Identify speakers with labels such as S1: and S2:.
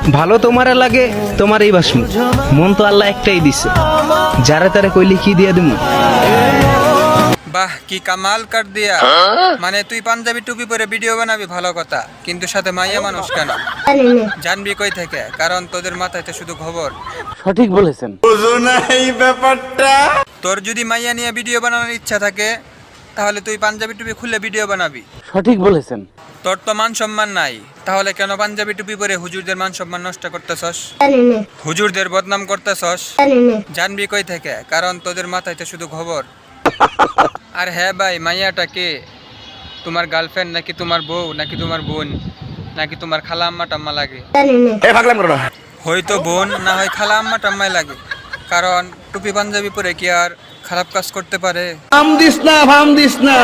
S1: ভালো তোমারে লাগে তোমারই বাসমু, মন তো আল্লাহ একটাই দিছে, যারে তারে কইলে কি দিয়া দিমু।
S2: বাহ কি কামাল কর দিয়া। মানে তুই পাঞ্জাবি টুপি পরে ভিডিও বানাবি ভালো কথা, কিন্তু সাথে মাইয়া মানুষ কেন? জানবি কই থেকে? কারণ তোদের মাথায় তো শুধু খবর।
S3: সঠিক বলেছেন।
S2: তোর যদি মাইয়া নিয়ে ভিডিও বানানোর ইচ্ছা থাকে তাহলে তুই পাঞ্জাবি টুপি খুলে ভিডিও বানাবি।
S3: সঠিক বলেছেন।
S2: তোর তো মান সম্মান নাই, তাহলে কেন পাঞ্জাবি টুপি পরে হুজুরদের মান সম্মান নষ্ট করতেছস? হুজুরদের বদনাম করতেছস? জানবি কই থেকে? কারণ তোদের মাথায় তো শুধু খবর। আর হ্যাঁ ভাই, মাইয়াটা কে? তোমার গার্লফ্রেন্ড নাকি তোমার বউ নাকি তোমার বোন নাকি তোমার খালা আম্মা টাম্মা লাগে? হয়তো বোন না হয় খালা আম্মা টাম্মাই লাগে, কারণ টুপি পাঞ্জাবি পরে কি আর খারাপ কাজ করতে পারে?
S1: ভাম দিস না